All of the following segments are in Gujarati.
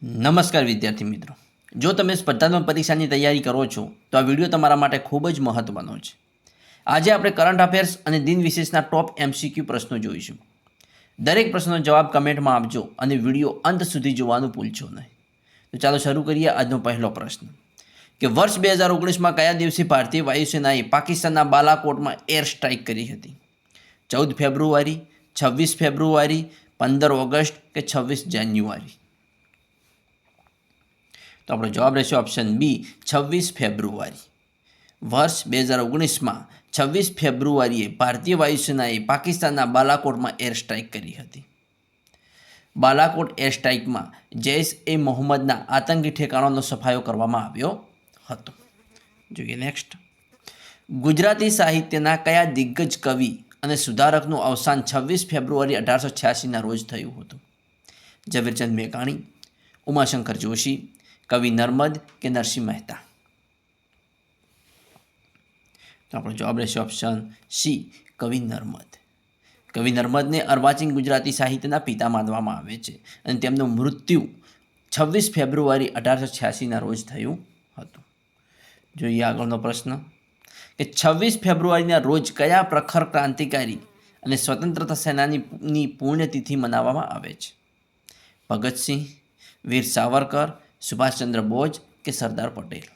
નમસ્કાર વિદ્યાર્થી મિત્રો, જો તમે સ્પર્ધાત્મક પરીક્ષાની તૈયારી કરો છો તો આ વિડીયો તમારા માટે ખૂબ જ મહત્ત્વનો છે. આજે આપણે કરંટ અફેર્સ અને દિન વિશેષના ટોપ MCQ પ્રશ્નો જોઈશું. દરેક પ્રશ્નનો જવાબ કમેન્ટમાં આપજો અને વિડીયો અંત સુધી જોવાનું ભૂલશો નહીં. તો ચાલો શરૂ કરીએ આજનો પહેલો પ્રશ્ન કે વર્ષ 2019માં કયા દિવસે ભારતીય વાયુસેનાએ પાકિસ્તાનના બાલાકોટમાં એર સ્ટ્રાઇક કરી હતી? 14 ફેબ્રુઆરી, 26 ફેબ્રુઆરી, 15 ઓગસ્ટ કે 26 જાન્યુઆરી? તો આપણો જવાબ રહેશે ઓપ્શન બી, 26 ફેબ્રુઆરી. વર્ષ 2019માં 26 ફેબ્રુઆરીએ ભારતીય વાયુસેનાએ પાકિસ્તાનના બાલાકોટમાં એર સ્ટ્રાઇક કરી હતી. બાલાકોટ એર સ્ટ્રાઇકમાં જૈશ-એ-મોહમ્મદના આતંકી ઠેકાણાનો સફાયો કરવામાં આવ્યો હતો. જોઈએ નેક્સ્ટ. ગુજરાતી સાહિત્યના કયા દિગ્ગજ કવિ અને સુધારકનું અવસાન 26 ફેબ્રુઆરી 1886ના રોજ થયું હતું? ઝવેરચંદ મેઘાણી, ઉમાશંકર જોશી, કવિ નર્મદ કે નરસિંહ મહેતા? તો આપણો જવાબ રહેશે ઓપ્શન સી, કવિ નર્મદ. કવિ નર્મદને અર્વાચીન ગુજરાતી સાહિત્યના પિતા માનવામાં આવે છે અને તેમનું મૃત્યુ 26 ફેબ્રુઆરી 1886ના રોજ થયું હતું. જોઈએ આગળનો પ્રશ્ન કે 26 ફેબ્રુઆરીના રોજ કયા પ્રખર ક્રાંતિકારી અને સ્વતંત્રતા સેનાનીની પુણ્યતિથિ મનાવવામાં આવે છે? ભગતસિંહ, વીર સાવરકર, સુભાષચંદ્ર બોઝ કે સરદાર પટેલ?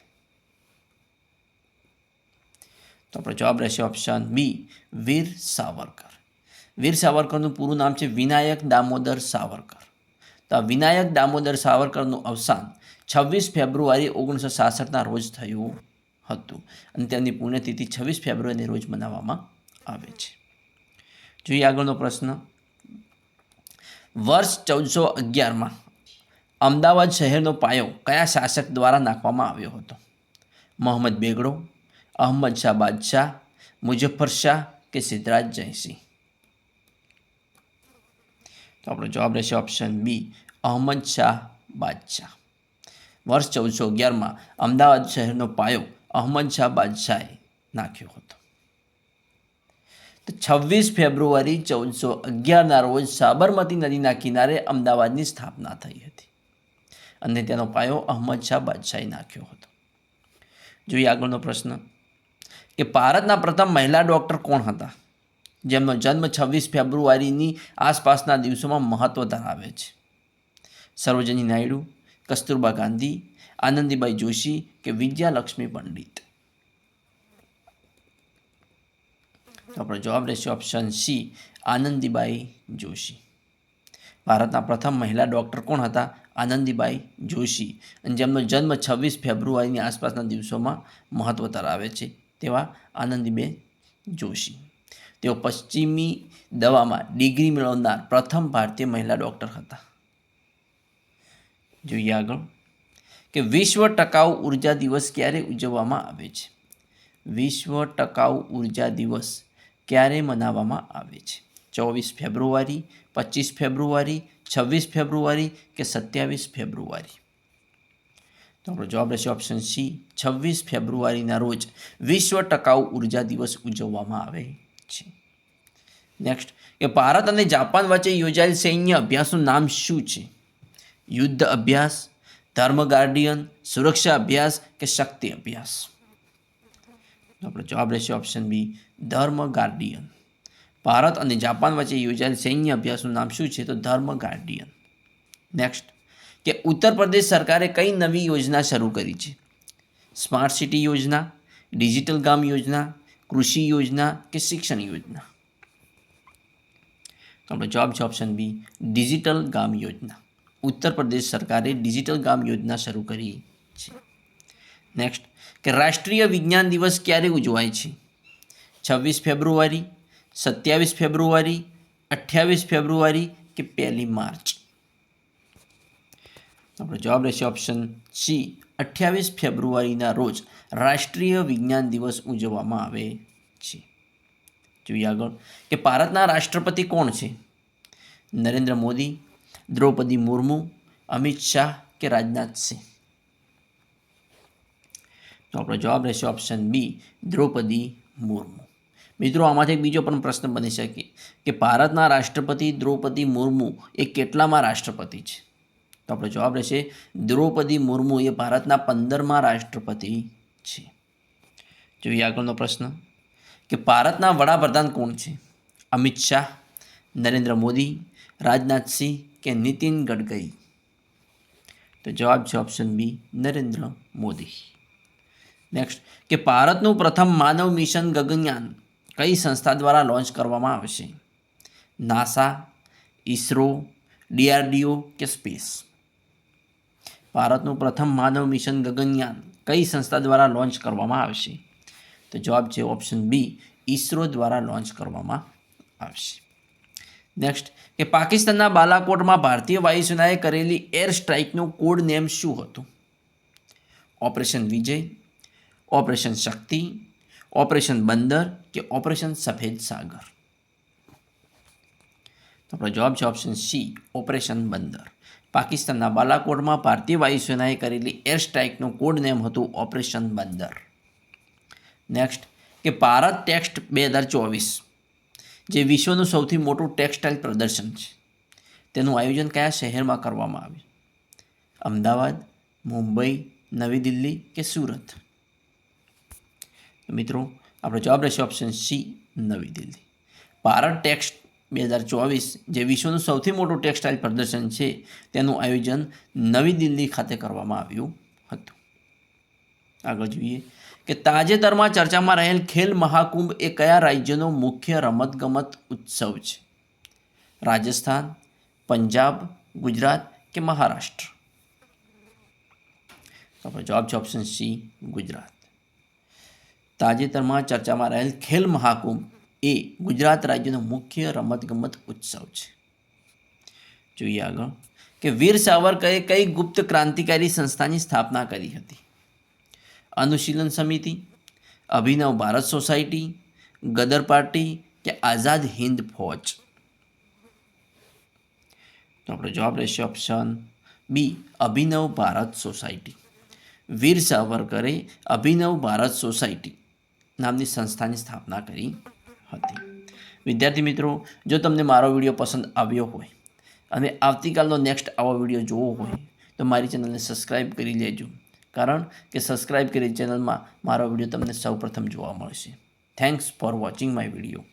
તો આપણો જવાબ રહેશે ઓપ્શન બી, વીર સાવરકર. વીર સાવરકરનું પૂરું નામ છે વિનાયક દામોદર સાવરકર. તો આ વિનાયક દામોદર સાવરકરનું અવસાન 26 ફેબ્રુઆરી 1966ના રોજ થયું હતું અને તેમની પુણ્યતિથિ 26 ફેબ્રુઆરીની રોજ મનાવવામાં આવે છે. જોઈએ આગળનો પ્રશ્ન. વર્ષ 1411માં અમદાવાદ શહેરનો પાયો કયા શાસક દ્વારા નાખવામાં આવ્યો હતો? મોહમ્મદ બેગડો, અહમદ શાહ બાદશાહ, મુઝફ્ફર શાહ કે સિદ્ધરાજ જયસિંહ? તો આપણો જવાબ રહેશે ઓપ્શન બી, અહમદ શાહ બાદશાહ. વર્ષ 1411માં અમદાવાદ શહેરનો પાયો અહમદ શાહ બાદશાહે નાખ્યો હતો. તો 26 ફેબ્રુઆરી 1411ના રોજ સાબરમતી નદીના કિનારે અમદાવાદની સ્થાપના થઈ હતી અને તેનો પાયો અહમદ શાહ બાદશાહે નાખ્યો હતો. જોઈએ આગળનો પ્રશ્ન કે ભારતના પ્રથમ મહિલા ડૉક્ટર કોણ હતા જેમનો જન્મ 26 ફેબ્રુઆરીની આસપાસના દિવસોમાં મહત્ત્વ ધરાવે છે? સરોજની નાયડુ, કસ્તુરબા ગાંધી, આનંદીબાઈ જોશી કે વિજયાલક્ષ્મી પંડિત? તો આપણો જવાબ રહેશે ઓપ્શન સી, આનંદીબાઈ જોશી. ભારતના પ્રથમ મહિલા ડૉક્ટર કોણ હતા? આનંદીબાઈ જોશી, અને જેમનો જન્મ 26 ફેબ્રુઆરીની આસપાસના દિવસોમાં મહત્ત્વ ધરાવે છે તેવા આનંદીબેન જોશી. તેઓ પશ્ચિમી દવામાં ડિગ્રી મેળવનાર પ્રથમ ભારતીય મહિલા ડૉક્ટર હતા. જોઈએ આગળ કે વિશ્વ ટકાઉ ઉર્જા દિવસ ક્યારે ઉજવવામાં આવે છે? વિશ્વ ટકાઉ ઉર્જા દિવસ ક્યારે મનાવવામાં આવે છે? 24 ફેબ્રુઆરી, 25 ફેબ્રુઆરી, 26 ફેબ્રુઆરી કે 27 ફેબ્રુઆરી? તો આપણો જવાબ રહેશે ઓપ્શન સી, 26 ફેબ્રુઆરીના રોજ વિશ્વ ટકાઉ ઉર્જા દિવસ ઉજવવામાં આવે છે. નેક્સ્ટ કે ભારત અને જાપાન વચ્ચે યોજાયેલ સૈન્ય અભ્યાસનું નામ શું છે? યુદ્ધ અભ્યાસ, ધર્મ ગાર્ડિયન, સુરક્ષા અભ્યાસ કે શક્તિ અભ્યાસ? તો આપણો જવાબ રહેશે ઓપ્શન બી, ધર્મ ગાર્ડિયન. ભારત અને જાપાન વચ્ચે યોજાયેલ સૈન્ય અભ્યાસનું નામ શું છે? તો ધર્મ ગાર્ડિયન. નેક્સ્ટ કે ઉત્તર પ્રદેશ સરકારે કઈ નવી યોજના શરૂ કરી છે? સ્માર્ટ સિટી યોજના, ડિજિટલ ગામ યોજના, કૃષિ યોજના કે શિક્ષણ યોજના? તો આપણો જવાબ છે ઓપ્શન બી, ડિજિટલ ગામ યોજના. ઉત્તર પ્રદેશ સરકારે ડિજિટલ ગામ યોજના શરૂ કરી છે. નેક્સ્ટ કે રાષ્ટ્રીય વિજ્ઞાન દિવસ ક્યારે ઉજવાય છે? 26 ફેબ્રુઆરી, 27 ફેબ્રુઆરી, 28 ફેબ્રુઆરી કે 1 માર્ચ? આપણો જવાબ રહેશે ઓપ્શન સી, 28 ફેબ્રુઆરીના રોજ રાષ્ટ્રીય વિજ્ઞાન દિવસ ઉજવવામાં આવે છે. જોઈએ આગળ કે ભારતના રાષ્ટ્રપતિ કોણ છે? નરેન્દ્ર મોદી, દ્રૌપદી મુર્મુ, અમિત શાહ કે રાજનાથ સિંહ? તો આપણો જવાબ રહેશે ઓપ્શન બી, દ્રૌપદી મુર્મુ. મિત્રો, આમાંથી બીજો પણ પ્રશ્ન બની શકે કે ભારતના રાષ્ટ્રપતિ દ્રૌપદી મુર્મુ એ કેટલામાં રાષ્ટ્રપતિ છે? તો આપણો જવાબ રહેશે દ્રૌપદી મુર્મુ એ ભારતના 15મા રાષ્ટ્રપતિ છે. જોઈએ આગળનો પ્રશ્ન કે ભારતના વડાપ્રધાન કોણ છે? અમિત શાહ, નરેન્દ્ર મોદી, રાજનાથસિંહ કે નીતિન ગડકરી? તો જવાબ છે option B, Narendra Modi. Next કે ભારતનું પ્રથમ માનવ મિશન ગગનયાન કઈ સંસ્થા દ્વારા લોન્ચ કરવામાં આવશે? નાસા, ઇસરો, DRDO કે સ્પેસ? ભારતનું પ્રથમ માનવ મિશન ગગનયાન કઈ સંસ્થા દ્વારા લોન્ચ કરવામાં આવશે? તો જવાબ છે ઓપ્શન બી, ઇસરો દ્વારા લોન્ચ કરવામાં આવશે. નેક્સ્ટ કે પાકિસ્તાનના બાલાકોટમાં ભારતીય વાયુસેનાએ કરેલી એર સ્ટ્રાઇકનું કોડ નેમ શું હતું? ઓપરેશન વિજય, ઓપરેશન શક્તિ, ઓપરેશન બંદર કે ઓપરેશન સફેદ સાગર? તો આપણો જવાબ છે ઓપ્શન સી, ઓપરેશન બંદર. પાકિસ્તાનના બાલાકોટમાં ભારતીય વાયુસેનાએ કરેલી એર સ્ટ્રાઇકનું કોડ નેમ હતું ઓપરેશન બંદર. નેક્સ્ટ કે ભારત ટેક્સ્ટ 2024 જે વિશ્વનું સૌથી મોટું ટેક્સટાઇલ પ્રદર્શન છે તેનું આયોજન કયા શહેરમાં કરવામાં આવ્યું? અમદાવાદ, મુંબઈ, નવી દિલ્હી કે સુરત? મિત્રો આપણો જવાબ રહેશે ઓપ્શન સી, નવી દિલ્હી. ભારત ટેક્સ્ટ 2024 જે વિશ્વનું સૌથી મોટું ટેક્સટાઇલ પ્રદર્શન છે તેનું આયોજન નવી દિલ્હી ખાતે કરવામાં આવ્યું હતું. આગળ જોઈએ કે તાજેતરમાં ચર્ચામાં રહેલ ખેલ મહાકુંભ એ કયા રાજ્યનો મુખ્ય રમતગમત ઉત્સવ છે? રાજસ્થાન, પંજાબ, ગુજરાત કે મહારાષ્ટ્ર? તો આપણો જવાબ છે ઓપ્શન સી, ગુજરાત. તાજેતરમાં ચર્ચામાં રહેલ ખેલ મહાકુંભ એ ગુજરાત રાજ્યનો મુખ્ય રમતગમત ઉત્સવ છે. જોઈએ આગળ કે વીર સાવરકરે કઈ ગુપ્ત ક્રાંતિકારી સંસ્થાની સ્થાપના કરી હતી? અનુશીલન સમિતિ, અભિનવ ભારત સોસાયટી, ગદર પાર્ટી કે આઝાદ હિન્દ ફોજ? તો આપણો જવાબ રહેશે ઓપ્શન બી, અભિનવ ભારત સોસાયટી. વીર સાવરકરે અભિનવ ભારત સોસાયટી નામની સંસ્થાની સ્થાપના કરી હતી. વિદ્યાર્થી મિત્રો, જો તમને મારો વિડીયો પસંદ આવ્યો હોય અને આવતીકાલનો નેક્સ્ટ આવો વિડીયો જોવો હોય તો મારી ચેનલને સબસ્ક્રાઈબ કરી લેજો, કારણ કે સબસ્ક્રાઈબ કરી ચેનલમાં મારો વિડીયો તમને સૌપ્રથમ જોવા મળશે. Thanks for watching my video.